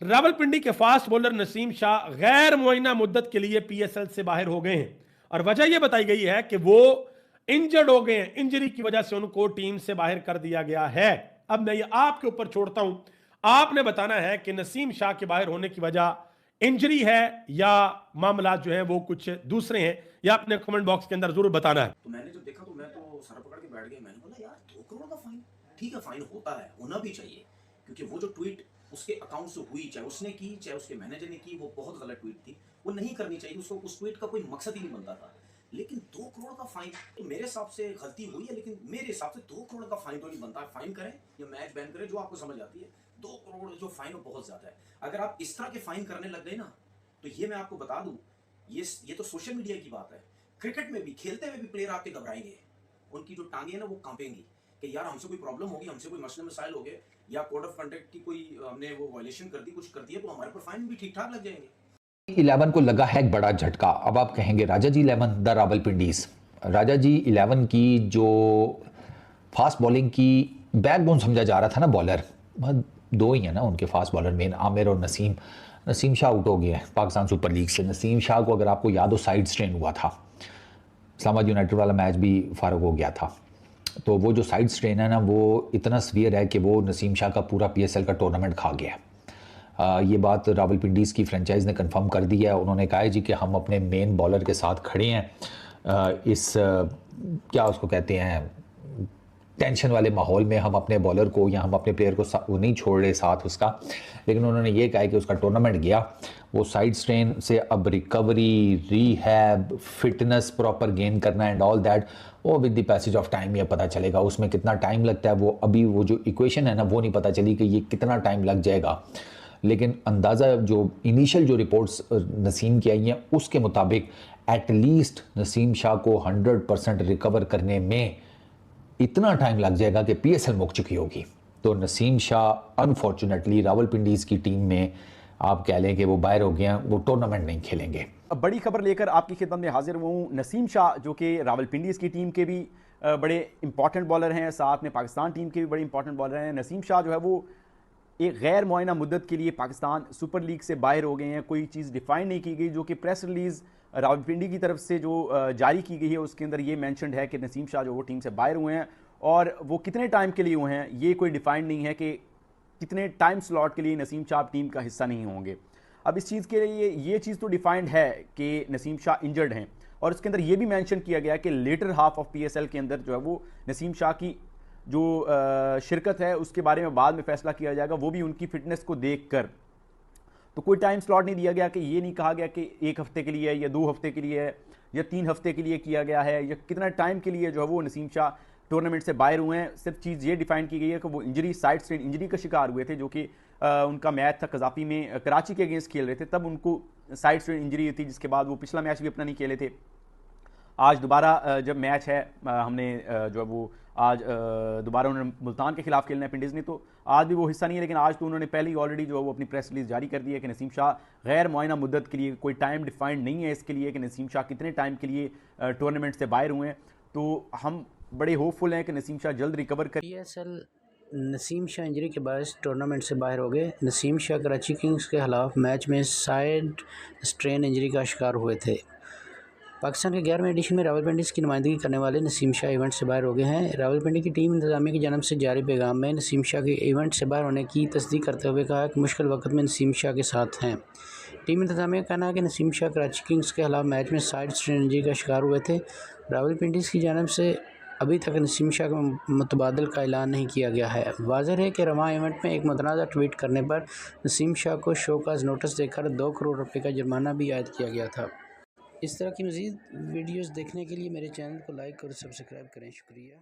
रावलपिंडी के fast bowler Naseem Shah गैर मुअय्यना मुद्दत के लिए पीएसएल से बाहर हो गए हैं और वजह यह बताई गई है कि वो इंजर्ड हो गए हैं। इंजरी की वजह से उनको टीम से बाहर कर दिया गया है। अब मैं ये आपके ऊपर छोड़ता हूं, आपने बताना है कि नसीम शाह के बाहर होने की वजह इंजरी है या मामला जो है वो कुछ दूसरे हैं, या अपने कमेंट बॉक्स के अंदर जरूर बताना है। तो मैंने जब देखा तो मैं तो सर पकड़ के बैठ गया। मैंने बोला यार 2 करोड़ का फाइन, ठीक है फाइन होता है, होना भी चाहिए, क्योंकि वो जो ट्वीट उसके अकाउंट से हुई, चाहे उसने की चाहे उसके मैनेजर ने की, वो बहुत गलत ट्वीट थी, वो नहीं करनी चाहिए, उसको उस ट्वीट का कोई मकसद ही नहीं बनता था। लेकिन 2 करोड़ का फाइन तो मेरे हिसाब से गलती हुई है, लेकिन मेरे हिसाब से 2 करोड़ का फाइन तो नहीं बनता है। फाइन करें या मैच बैन करें, जो आपको समझ आती है। 2 करोड़ जो फाइन है बहुत ज्यादा है। अगर आप इस तरह के फाइन करने लग गए ना, तो ये मैं आपको बता दूं, ये तो सोशल मीडिया की बात है। क्रिकेट में भी खेलते हुए भी प्लेयर आपके घबराएंगे, उनकी जो टांगे हैं ना वो कांपेंगी कि यार हमसे कोई प्रॉब्लम होगी, हमसे कोई मसले मसाइल हो गए, या कोड ऑफ कंडक्ट की कोई हमने वो वायलेशन कर दी, कुछ कर दिया, तो हमारे पर फाइन भी ठीक ठाक लग जाएंगे। 11 को लगा है एक बड़ा झटका। अब आप कहेंगे राजा जी 11 द रावलपिंडीज। राजा जी 11 की जो फास्ट बॉलिंग की बैकबोन समझा जा रहा था ना बॉलर, दो ही है ना उनके फास्ट बॉलर मेन, आमिर और नसीम। नसीम शाह आउट हो गया है पाकिस्तान सुपर लीग से। नसीम शाह को अगर आपको याद हो साइड स्ट्रेन हुआ था, इस्लामाबाद यूनाइटेड वाला मैच भी फारग हो गया था। तो वो जो साइड स्ट्रेन है ना वो इतना सीवियर है कि वो नसीम शाह का पूरा पीएसएल का टूर्नामेंट खा गया है। ये बात रावलपिंडीज़ की फ्रेंचाइज ने कंफर्म कर दी है। उन्होंने कहा है जी कि हम अपने मेन बॉलर के साथ खड़े हैं इस क्या उसको कहते हैं टेंशन वाले माहौल में। हम अपने बॉलर को या हम अपने प्लेयर को वो नहीं छोड़ रहे साथ उसका। लेकिन उन्होंने ये कहा है कि उसका टूर्नामेंट गया, वो साइड स्ट्रेन से अब recovery, rehab, fitness proper gain करना एंड ऑल दैट, वो with the passage of time ये पता चलेगा। उसमें कितना टाइम लगता है वो अभी वो जो इक्वेशन है ना वो नहीं पता चली कि ये कितना टाइम लग जाएगा। लेकिन अंदाज़ा जो इनिशियल जो रिपोर्ट्स नसीम की आई हैं उसके मुताबिक एटलीस्ट नसीम शाह को 100% रिकवर करने में इतना टाइम लग जाएगा कि पीएसएल मुक चुकी होगी। तो नसीम शाह अनफॉर्चुनेटली रावलपिंडीज़ की टीम में आप कह लें कि वो बाहर हो गए हैं, वो टूर्नामेंट नहीं खेलेंगे। अब बड़ी खबर लेकर आपकी खिदमत में हाजिर हुआ हूँ। नसीम शाह जो कि रावलपिंडीज़ की टीम के भी बड़े इंपॉर्टेंट बॉलर हैं, साथ में पाकिस्तान टीम के भी बड़े इंपॉर्टेंट बॉलर हैं। नसीम शाह जो है वो एक गैर मुआयना मुद्दत के लिए पाकिस्तान सुपर लीग से बाहर हो गए हैं। कोई चीज़ डिफाइन नहीं की गई, जो कि प्रेस रिलीज़ रावलपिंडी की तरफ से जो जारी की गई है उसके अंदर ये मैंशनड है कि नसीम शाह जो वो टीम से बाहर हुए हैं, और वो कितने टाइम के लिए हुए हैं ये कोई डिफाइन नहीं है कि कितने टाइम स्लॉट के लिए नसीम शाह टीम का हिस्सा नहीं होंगे। अब इस चीज़ के लिए ये चीज़ तो डिफाइंड है कि नसीम शाह इंजर्ड हैं, और इसके अंदर ये भी मेंशन किया गया कि लेटर हाफ ऑफ पीएसएल के अंदर जो है वो नसीम शाह की जो शिरकत है उसके बारे में बाद में फैसला किया जाएगा, वो भी उनकी फिटनेस को देख कर। तो कोई टाइम स्लॉट नहीं दिया गया कि ये नहीं कहा गया कि 1 हफ्ते के लिए है या 2 हफ्ते के लिए है या 3 हफ्ते के लिए किया गया है, या कितना टाइम के लिए जो है वो नसीम शाह टूर्नामेंट से बाहर हुए हैं। सिर्फ चीज़ ये डिफाइन की गई है कि वो इंजरी, साइड स्ट्रेन इंजरी का शिकार हुए थे, जो कि उनका मैच था कजाफी में, कराची के अगेंस्ट खेल रहे थे, तब उनको साइड स्ट्रेन इंजरी थी, जिसके बाद वो पिछला मैच भी अपना नहीं खेले थे। आज दोबारा जब मैच है हमने जो है वो आज दोबारा उन्होंने मुल्तान के खिलाफ खेलना है पिंडीज़ ने, तो आज भी वो हिस्सा नहीं है। लेकिन आज तो उन्होंने पहले ही ऑलरेडी जो है वो अपनी प्रेस रिलीज जारी कर दी है कि नसीम शाह गैर मुआयना मुद्दत के लिए, कोई टाइम डिफाइंड नहीं है इसके लिए कि नसीम शाह कितने टाइम के लिए टूर्नामेंट से बाहर हुए हैं। तो हम बड़े होपफुल हैं कि नसीम शाह जल्द रिकवर कर। पीएसएल नसीम शाह इंजरी के बाद टूर्नामेंट से बाहर हो गए। नसीम शाह कराची किंग्स के खिलाफ मैच में साइड स्ट्रेन इंजरी का शिकार हुए थे। पाकिस्तान के 11वें एडिशन में रावलपिंडीज़ की नुमाइंदगी करने वाले नसीम शाह इवेंट से बाहर हो गए हैं। रावलपिंडी की टीम इंतजामिया की जानब से जारी पैगाम में नसीम शाह के इवेंट से बाहर होने की तस्दीक करते हुए कहा कि मुश्किल वक्त में नसीम शाह के साथ हैं। टीम इंतजामिया का कहना है कि नसीम शाह कराची किंग्स के खिलाफ मैच में साइड स्ट्रेन इंजरी का शिकार हुए थे। रावलपिंडीज़ की जानब से अभी तक नसीम शाह के मुतबादल का ऐलान नहीं किया गया है। वाज़ेह है कि रवां इवेंट में एक मुतनाज़ा ट्वीट करने पर नसीम शाह को शोकाज नोटिस देकर 2 करोड़ रुपये का जुर्माना भी आयद किया गया था। इस तरह की मज़ीद वीडियोज़ देखने के लिए मेरे चैनल को लाइक और सब्सक्राइब करें। शुक्रिया।